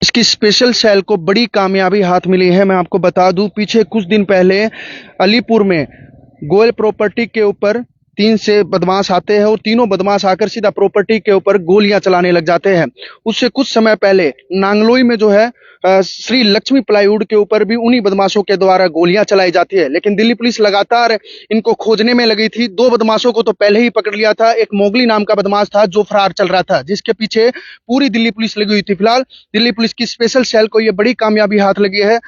इसकी special cell को बड़ी कामयाबी हाथ मिली है। मैं आपको बता दूं, पीछे कुछ दिन पहले अलीपुर में गोयल प्रॉपर्टी के ऊपर 3 से बदमाश आते हैं और तीनों बदमाश आकर सीधा प्रॉपर्टी के ऊपर गोलियां चलाने लग जाते हैं। उससे कुछ समय पहले नांगलोई में जो है श्री लक्ष्मी प्लाईवुड के ऊपर भी उन्हीं बदमाशों के द्वारा गोलियां चलाई जाती है। लेकिन दिल्ली पुलिस लगातार इनको खोजने में लगी थी। 2 बदमाशों को तो पहले ही पकड़ लिया था। एक मोगली नाम का बदमाश था जो फरार चल रहा था, जिसके पीछे पूरी दिल्ली पुलिस लगी हुई थी। फिलहाल दिल्ली पुलिस की स्पेशल सेल को ये बड़ी कामयाबी हाथ लगी है।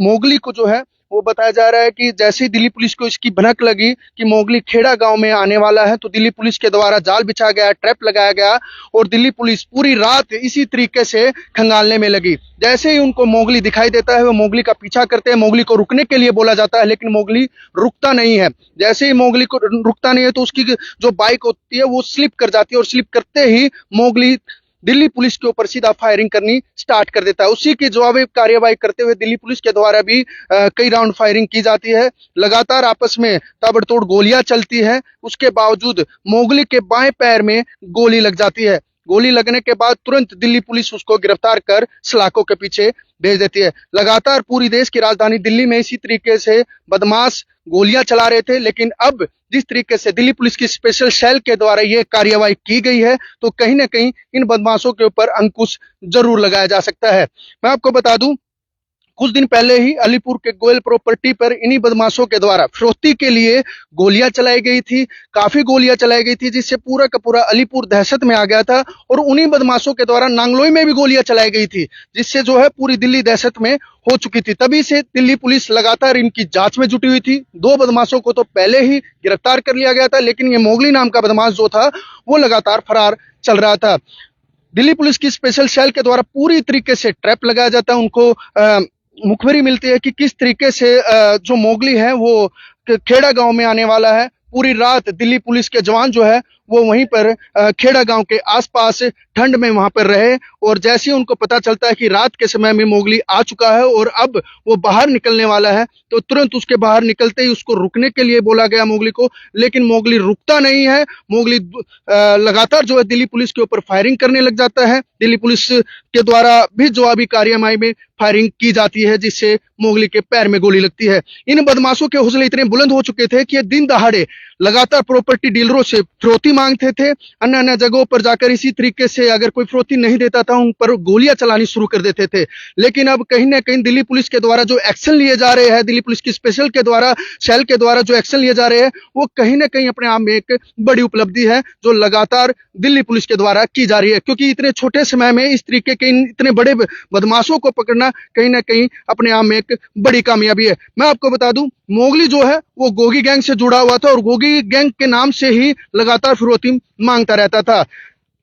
मोगली को जो है वो बताया जा रहा है कि जैसे ही दिल्ली पुलिस को इसकी भनक लगी कि मोगली खेड़ा गांव में आने वाला है, तो दिल्ली पुलिस के द्वारा जाल बिछा गया, ट्रैप लगाया गया और दिल्ली पुलिस पूरी रात इसी तरीके से खंगालने में लगी। जैसे ही उनको मोगली दिखाई देता है, वो मोगली का पीछा करते हैं। मोगली को रुकने के लिए बोला जाता है, लेकिन मोगली रुकता नहीं है। जैसे ही मोगली को रुकता नहीं है, तो उसकी जो बाइक होती है वो स्लिप कर जाती है और स्लिप करते ही मोगली दिल्ली पुलिस के ऊपर सीधा फायरिंग करनी स्टार्ट कर देता है। उसी की जवाबी कार्यवाही करते हुए दिल्ली पुलिस के द्वारा भी कई राउंड फायरिंग की जाती है। लगातार आपस में ताबड़तोड़ गोलियां चलती है। उसके बावजूद मोगली के बाएं पैर में गोली लग जाती है। गोली लगने के बाद तुरंत दिल्ली पुलिस उसको गिरफ्तार कर सलाखों के पीछे भेज देती है। लगातार पूरी देश की राजधानी दिल्ली में इसी तरीके से बदमाश गोलियां चला रहे थे, लेकिन अब जिस तरीके से दिल्ली पुलिस की स्पेशल सेल के द्वारा ये कार्यवाही की गई है, तो कहीं ना कहीं इन बदमाशों के ऊपर अंकुश जरूर लगाया जा सकता है। मैं आपको बता दूं, कुछ दिन पहले ही अलीपुर के गोयल प्रॉपर्टी पर इन्हीं बदमाशों के द्वारा फिरौती के लिए गोलियां चलाई गई थी। काफी गोलियां चलाई गई थी, जिससे पूरा का पूरा अलीपुर दहशत में आ गया था और उन्हीं बदमाशों के द्वारा नांगलोई में भी गोलियां चलाई गई थी, जिससे जो है पूरी दिल्ली दहशत में हो चुकी थी। तभी से दिल्ली पुलिस लगातार इनकी जांच में जुटी हुई थी। 2 बदमाशों को तो पहले ही गिरफ्तार कर लिया गया था, लेकिन ये मोगली नाम का बदमाश जो था वो लगातार फरार चल रहा था। दिल्ली पुलिस की स्पेशल सेल के द्वारा पूरी तरीके से ट्रैप लगाया जाता है। उनको मुखबिरी मिलती है कि किस तरीके से जो मोगली है वो खेड़ा गांव में आने वाला है। पूरी रात दिल्ली पुलिस के जवान जो है वो वहीं पर खेड़ा गांव के आसपास ठंड में वहां पर रहे और जैसे ही उनको पता चलता है कि रात के समय में मोगली आ चुका है और अब वो बाहर निकलने वाला है, तो तुरंत उसके बाहर निकलते ही उसको रुकने के लिए बोला गया मोगली को, लेकिन मोगली रुकता नहीं है। मोगली लगातार जो है दिल्ली पुलिस के ऊपर फायरिंग करने लग जाता है। दिल्ली पुलिस के द्वारा भी जवाबी कार्रवाई में फायरिंग की जाती है, जिससे मोगली के पैर में गोली लगती है। इन बदमाशों के हौसले इतने बुलंद हो चुके थे कि ये दिन दहाड़े लगातार प्रॉपर्टी डीलरों से फिरौती मांगते थे। अन्य अन्य जगहों पर जाकर इसी तरीके से अगर कोई फिरौती नहीं देता था, उन पर गोलियां चलानी शुरू कर देते थे। लेकिन अब कहीं ना कहीं दिल्ली पुलिस के द्वारा जो एक्शन लिए जा रहे हैं, दिल्ली पुलिस की स्पेशल के द्वारा सेल के द्वारा जो एक्शन लिए जा रहे हैं, वो कहीं ना कहीं अपने आप में एक बड़ी उपलब्धि है जो लगातार दिल्ली पुलिस के द्वारा की जा रही है। क्योंकि इतने छोटे समय में इस तरीके के इतने बड़े बदमाशों को पकड़ना कहीं ना कहीं अपने आप में एक बड़ी कामयाबी है। मैं आपको बता दूं, मोगली जो है वो गोगी गैंग से जुड़ा हुआ था और गोगी गैंग के नाम से ही लगातार फिरौती मांगता रहता था।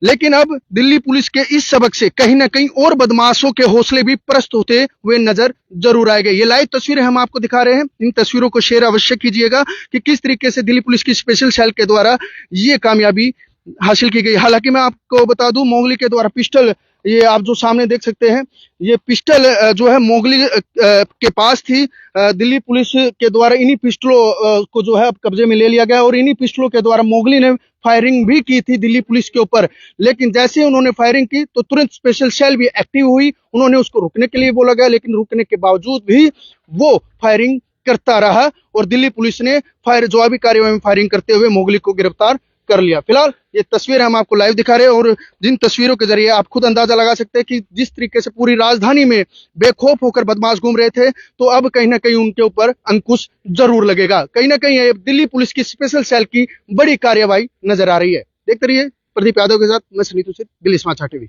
लेकिन अब दिल्ली पुलिस के इस सबक से कहीं ना कहीं और बदमाशों के हौसले भी प्रस्त होते हुए नजर जरूर आएंगे। ये लाइव तस्वीरें हम आपको दिखा रहे हैं। इन तस्वीरों को शेयर अवश्य कीजिएगा कि किस तरीके से दिल्ली पुलिस की स्पेशल सेल के द्वारा ये कामयाबी हासिल की गई। हालांकि मैं आपको बता दूं, मोगली के द्वारा पिस्टल, ये आप जो सामने देख सकते हैं, ये पिस्टल जो है मोगली के पास थी। दिल्ली पुलिस के द्वारा इन्हीं पिस्टलों को जो है अब कब्जे में ले लिया गया और इन्हीं पिस्टलों के द्वारा मोगली ने फायरिंग भी की थी दिल्ली पुलिस के ऊपर। लेकिन जैसे ही उन्होंने फायरिंग की तो तुरंत स्पेशल सेल भी एक्टिव हुई। उन्होंने उसको रुकने के लिए बोला गया, लेकिन रुकने के बावजूद भी वो फायरिंग करता रहा और दिल्ली पुलिस ने जवाबी कार्रवाई में फायरिंग करते हुए मोगली को गिरफ्तार कर लिया। फिलहाल ये तस्वीर हम आपको लाइव दिखा रहे हैं और जिन तस्वीरों के जरिए आप खुद अंदाजा लगा सकते हैं कि जिस तरीके से पूरी राजधानी में बेखौफ होकर बदमाश घूम रहे थे, तो अब कहीं ना कहीं उनके ऊपर अंकुश जरूर लगेगा। कहीं ना कहीं ये दिल्ली पुलिस की स्पेशल सेल की बड़ी कार्यवाही नजर आ रही है। देखते रहिए प्रदीप यादव के साथ, मैं सुनीत, दिल्ली समाचार टीवी।